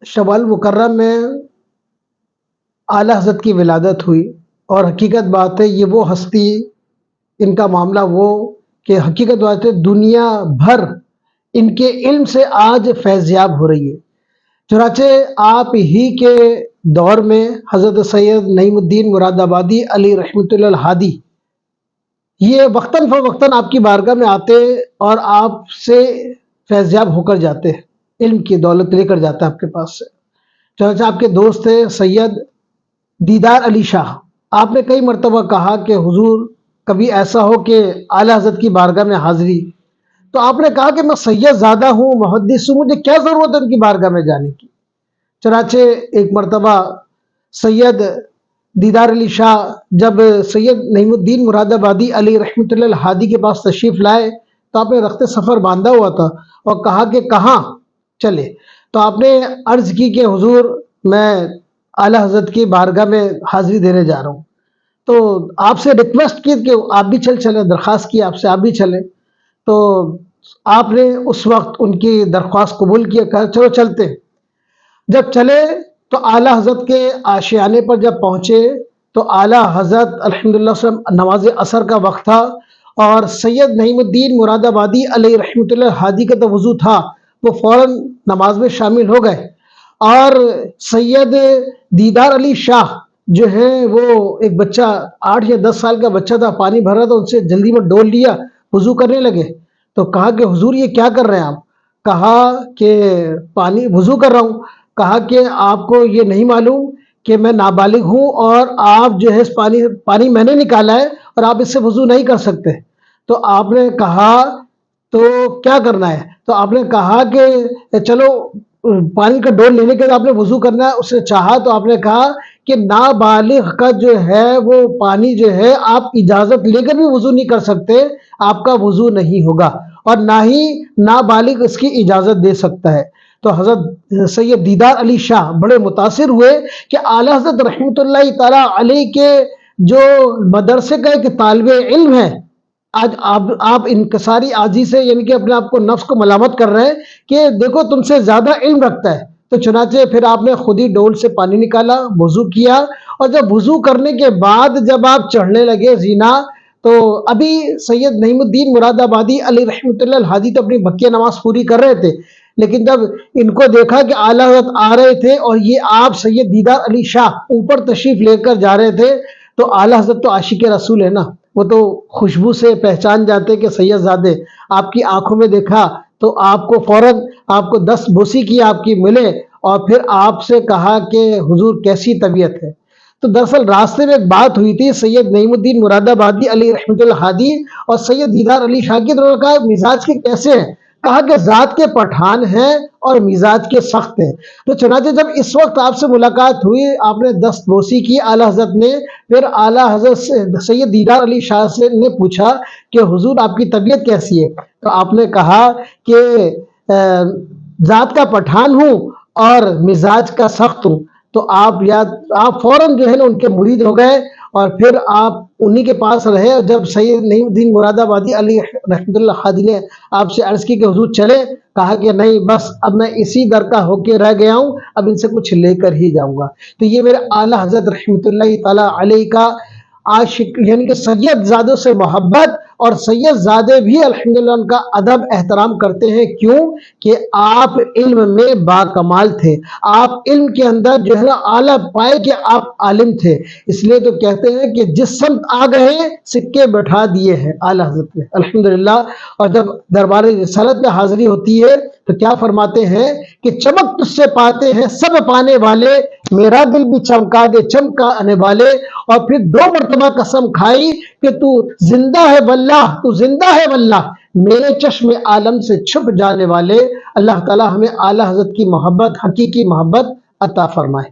شوال مکرم میں اعلیٰ حضرت کی ولادت ہوئی، اور حقیقت بات ہے یہ وہ ہستی، ان کا معاملہ وہ کہ حقیقت بات ہے دنیا بھر ان کے علم سے آج فیضیاب ہو رہی ہے۔ چنانچہ آپ ہی کے دور میں حضرت سید نعیم الدین مراد آبادی علی رحمۃ اللہ الہادی یہ وقتاً فوقتاً آپ کی بارگاہ میں آتے اور آپ سے فیضیاب ہو کر جاتے ہیں، علم کی دولت لے کر جاتا ہے آپ کے پاس سے۔ چنانچہ آپ کے دوست تھے سید دیدار علی شاہ، آپ نے کئی مرتبہ کہا کہ حضور کبھی ایسا ہو کہ اعلیٰ حضرت کی بارگاہ میں حاضری، تو آپ نے کہا کہ میں سید زادہ ہوں، محدث ہوں، مجھے کیا ضرورت ہے ان کی بارگاہ میں جانے کی۔ چنانچہ ایک مرتبہ سید دیدار علی شاہ جب سید نعیم الدین مراد آبادی علی رحمۃ اللہ الہادی کے پاس تشریف لائے تو آپ نے رخت سفر باندھا ہوا تھا اور کہا کہ کہاں چلے، تو آپ نے عرض کی کہ حضور میں اعلیٰ حضرت کی بارگاہ میں حاضری دینے جا رہا ہوں، تو آپ سے ریکویسٹ کی کہ آپ بھی چلیں، درخواست کی آپ سے آپ بھی چلیں، تو آپ نے اس وقت ان کی درخواست قبول کیا، کہا چلو چلتے۔ جب چلے تو اعلیٰ حضرت کے آشیانے پر جب پہنچے تو اعلیٰ حضرت الحمدللہ نماز عصر کا وقت تھا، اور سید نعیم الدین مراد آبادی علیہ رحمۃ اللہ ہادی کا تو وضو تھا، وہ فوراً نماز میں شامل ہو گئے، اور سید دیدار علی شاہ جو ہے وہ ایک بچہ 8 یا 10 سال کا بچہ تھا، پانی بھر رہا تھا، ان سے جلدی میں ڈول لیا، وضو کرنے لگے، تو کہا کہ حضور یہ کیا کر رہے ہیں آپ؟ کہا کہ پانی وضو کر رہا ہوں۔ کہا کہ آپ کو یہ نہیں معلوم کہ میں نابالغ ہوں اور آپ جو ہے اس پانی میں نے نکالا ہے اور آپ اس سے وضو نہیں کر سکتے؟ تو آپ نے کہا تو کیا کرنا ہے؟ تو آپ نے کہا کہ چلو پانی کا ڈول لینے کے بعد آپ نے وضو کرنا ہے، اس نے چاہا تو آپ نے کہا کہ نابالغ کا جو ہے وہ پانی جو ہے آپ اجازت لے کر بھی وضو نہیں کر سکتے، آپ کا وضو نہیں ہوگا، اور نہ ہی نابالغ اس کی اجازت دے سکتا ہے۔ تو حضرت سید دیدار علی شاہ بڑے متاثر ہوئے کہ اعلیٰ حضرت رحمۃ اللہ تعالی علیہ کے جو مدرسے کا ایک طالب علم ہے، آج آپ انکساری عاجزی سے یعنی کہ اپنے آپ کو نفس کو ملامت کر رہے ہیں کہ دیکھو تم سے زیادہ علم رکھتا ہے۔ تو چنانچہ پھر آپ نے خود ہی ڈول سے پانی نکالا، وضو کیا، اور جب وضو کرنے کے بعد جب آپ چڑھنے لگے زینا، تو ابھی سید نعیم الدین مراد آبادی علی رحمۃ اللہ الہادی تو اپنی بقیہ نماز پوری کر رہے تھے، لیکن جب ان کو دیکھا کہ اعلیٰ حضرت آ رہے تھے اور یہ آپ سید دیدار علی شاہ اوپر تشریف لے کر جا رہے تھے، تو اعلیٰ حضرت تو عاشق رسول ہے نا، وہ تو خوشبو سے پہچان جاتے کہ سید زادے، آپ کی آنکھوں میں دیکھا تو آپ کو فوراً آپ کو 10 بوسی کی آپ کی ملے، اور پھر آپ سے کہا کہ حضور کیسی طبیعت ہے؟ تو دراصل راستے میں ایک بات ہوئی تھی سید نعیم الدین مراد آبادی علی رحمۃ اللہ ہادی اور سید دیدار علی شاہ کی طرف، کا مزاج کے کیسے ہیں؟ کہا کہ ذات کے پٹھان ہیں اور مزاج کے سخت ہیں۔ تو چنانچہ جب اس وقت آپ سے ملاقات ہوئی، آپ نے 10 بوسی کی اعلیٰ حضرت نے، پھر اعلیٰ حضرت سید دیدار علی شاہ سے نے پوچھا کہ حضور آپ کی طبیعت کیسی ہے؟ تو آپ نے کہا کہ ذات کا پٹھان ہوں اور مزاج کا سخت ہوں۔ تو آپ فوراً جو ہے نا ان کے مرید ہو گئے، اور پھر آپ انہی کے پاس رہے، اور جب سید نعیم الدین مراد آبادی علی رحمۃ اللہ خادی نے آپ سے عرض کی کہ حضور چلے، کہا کہ نہیں بس اب میں اسی در کا ہو کے رہ گیا ہوں، اب ان سے کچھ لے کر ہی جاؤں گا۔ تو یہ میرے اعلیٰ حضرت رحمۃ اللہ تعالی علیہ کا عاشق یعنی کہ سید زادوں سے محبت، اور سید زادے بھی الحمدللہ ان کا ادب احترام کرتے ہیں، کیوں کہ آپ علم میں باکمال تھے، آپ علم کے اندر جو ہے اعلیٰ پائے کہ آپ عالم تھے، اس لیے تو کہتے ہیں کہ جس سمت آ گئے سکے بٹھا دیے ہیں اعلیٰ حضرت نے الحمدللہ۔ اور جب دربار رسالت میں حاضری ہوتی ہے تو کیا فرماتے ہیں کہ چمک تجھ سے پاتے ہیں سب پانے والے، میرا دل بھی چمکا دے چمکانے والے، اور پھر 2 مرتبہ قسم کھائی کہ تو زندہ ہے واللہ، تو زندہ ہے واللہ، میرے چشم عالم سے چھپ جانے والے۔ اللہ تعالی ہمیں اعلیٰ حضرت کی محبت، حقیقی محبت عطا فرمائے۔